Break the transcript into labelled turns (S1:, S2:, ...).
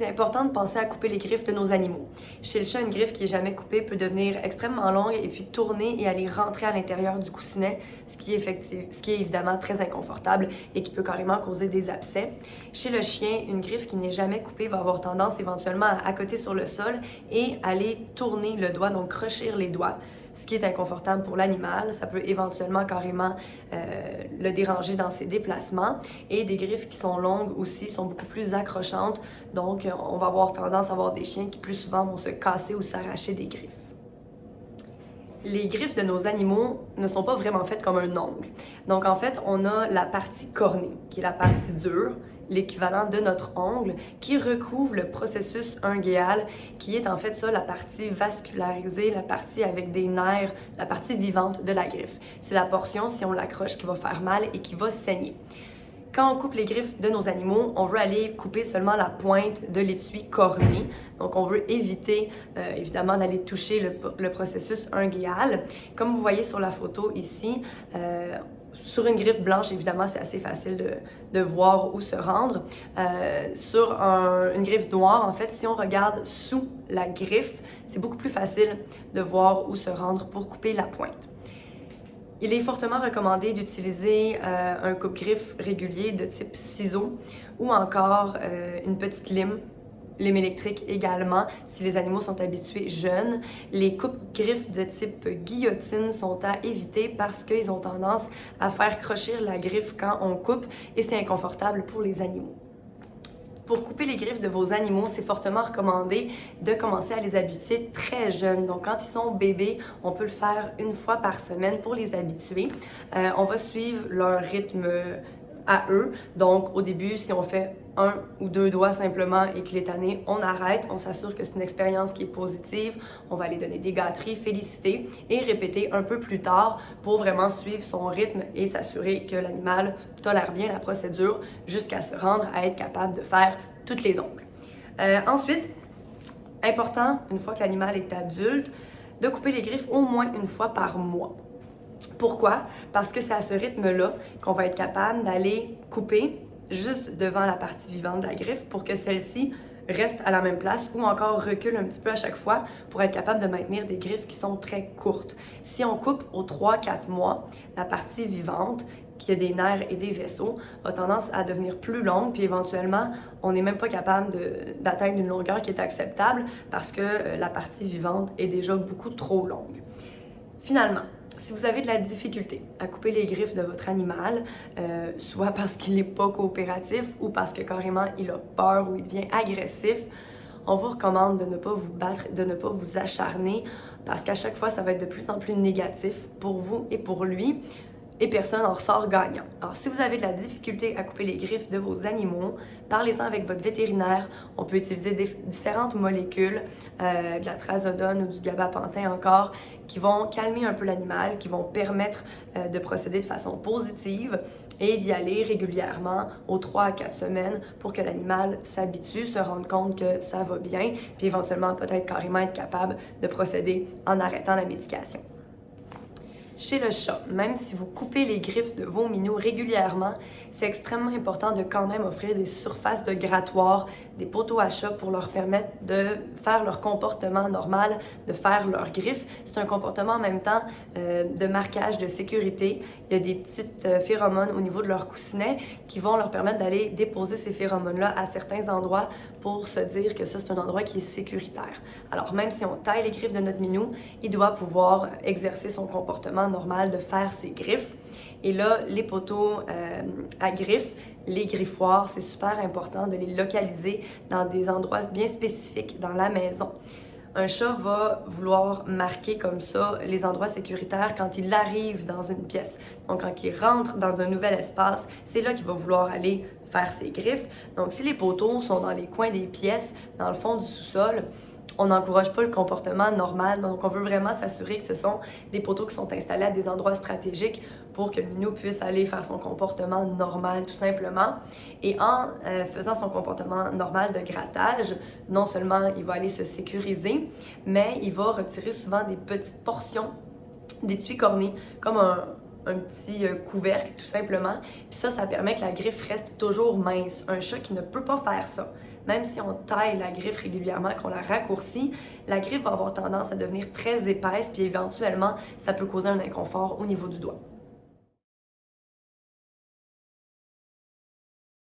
S1: c'est important de penser à couper les griffes de nos animaux. Chez le chat, une griffe qui est jamais coupée peut devenir extrêmement longue et puis tourner et aller rentrer à l'intérieur du coussinet, ce qui est évidemment très inconfortable et qui peut carrément causer des abcès. Chez le chien, une griffe qui n'est jamais coupée va avoir tendance éventuellement à accoter sur le sol et aller tourner le doigt, donc crochir les doigts, ce qui est inconfortable pour l'animal. Ça peut éventuellement carrément le déranger dans ses déplacements. Et des griffes qui sont longues aussi sont beaucoup plus accrochantes. Donc, on va avoir tendance à avoir des chiens qui plus souvent vont se casser ou s'arracher des griffes. Les griffes de nos animaux ne sont pas vraiment faites comme un ongle. Donc, en fait, on a la partie cornée, qui est la partie dure, l'équivalent de notre ongle, qui recouvre le processus unguéal, qui est en fait ça, la partie vascularisée, la partie avec des nerfs, la partie vivante de la griffe. C'est la portion, si on l'accroche, qui va faire mal et qui va saigner. Quand on coupe les griffes de nos animaux, on veut aller couper seulement la pointe de l'étui corné. Donc, on veut éviter, évidemment, d'aller toucher le processus unguéal. Comme vous voyez sur la photo ici, sur une griffe blanche, évidemment, c'est assez facile de voir où se rendre. Sur une griffe noire, en fait, si on regarde sous la griffe, c'est beaucoup plus facile de voir où se rendre pour couper la pointe. Il est fortement recommandé d'utiliser un coupe-griffe régulier de type ciseau ou encore une petite lime électrique également, si les animaux sont habitués jeunes. Les coupes-griffes de type guillotine sont à éviter parce qu'ils ont tendance à faire crochir la griffe quand on coupe et c'est inconfortable pour les animaux. Pour couper les griffes de vos animaux, c'est fortement recommandé de commencer à les habituer très jeunes. Donc, quand ils sont bébés, on peut le faire une fois par semaine pour les habituer. On va suivre leur rythme à eux. Donc, au début, si on fait 1 ou 2 doigts simplement et qu'il est tanné, on arrête. On s'assure que c'est une expérience qui est positive. On va aller donner des gâteries, féliciter et répéter un peu plus tard pour vraiment suivre son rythme et s'assurer que l'animal tolère bien la procédure jusqu'à se rendre à être capable de faire toutes les ongles. Ensuite, important, une fois que l'animal est adulte, de couper les griffes au moins une fois par mois. Pourquoi? Parce que c'est à ce rythme-là qu'on va être capable d'aller couper juste devant la partie vivante de la griffe pour que celle-ci reste à la même place ou encore recule un petit peu à chaque fois pour être capable de maintenir des griffes qui sont très courtes. Si on coupe aux 3-4 mois, la partie vivante, qui a des nerfs et des vaisseaux, a tendance à devenir plus longue, puis éventuellement, on n'est même pas capable d'atteindre une longueur qui est acceptable parce que la partie vivante est déjà beaucoup trop longue. Finalement, si vous avez de la difficulté à couper les griffes de votre animal, soit parce qu'il n'est pas coopératif ou parce que carrément il a peur ou il devient agressif, on vous recommande de ne pas vous battre, de ne pas vous acharner parce qu'à chaque fois, ça va être de plus en plus négatif pour vous et pour lui. Et personne en ressort gagnant. Alors, si vous avez de la difficulté à couper les griffes de vos animaux, parlez-en avec votre vétérinaire. On peut utiliser différentes molécules, de la trazodone ou du gabapentin encore, qui vont calmer un peu l'animal, qui vont permettre de procéder de façon positive et d'y aller régulièrement aux 3 à 4 semaines pour que l'animal s'habitue, se rende compte que ça va bien, puis éventuellement peut-être carrément être capable de procéder en arrêtant la médication. Chez le chat, même si vous coupez les griffes de vos minous régulièrement, c'est extrêmement important de quand même offrir des surfaces de grattoir, des poteaux à chat pour leur permettre de faire leur comportement normal, de faire leurs griffes. C'est un comportement en même temps de marquage de sécurité. Il y a des petites phéromones au niveau de leur coussinet qui vont leur permettre d'aller déposer ces phéromones-là à certains endroits pour se dire que ça, c'est un endroit qui est sécuritaire. Alors, même si on taille les griffes de notre minou, il doit pouvoir exercer son comportement normal de faire ses griffes. Et là, les poteaux à griffes, les griffoirs, c'est super important de les localiser dans des endroits bien spécifiques dans la maison. Un chat va vouloir marquer comme ça les endroits sécuritaires quand il arrive dans une pièce. Donc, quand il rentre dans un nouvel espace, c'est là qu'il va vouloir aller faire ses griffes. Donc, si les poteaux sont dans les coins des pièces, dans le fond du sous-sol, on n'encourage pas le comportement normal. Donc, on veut vraiment s'assurer que ce sont des poteaux qui sont installés à des endroits stratégiques pour que le minou puisse aller faire son comportement normal, tout simplement. Et en faisant son comportement normal de grattage, non seulement il va aller se sécuriser, mais il va retirer souvent des petites portions d'étui corné, comme un petit couvercle tout simplement. Puis ça permet que la griffe reste toujours mince. Un chat qui ne peut pas faire ça, même si on taille la griffe régulièrement, qu'on la raccourcit, la griffe va avoir tendance à devenir très épaisse, puis éventuellement, ça peut causer un inconfort au niveau du doigt.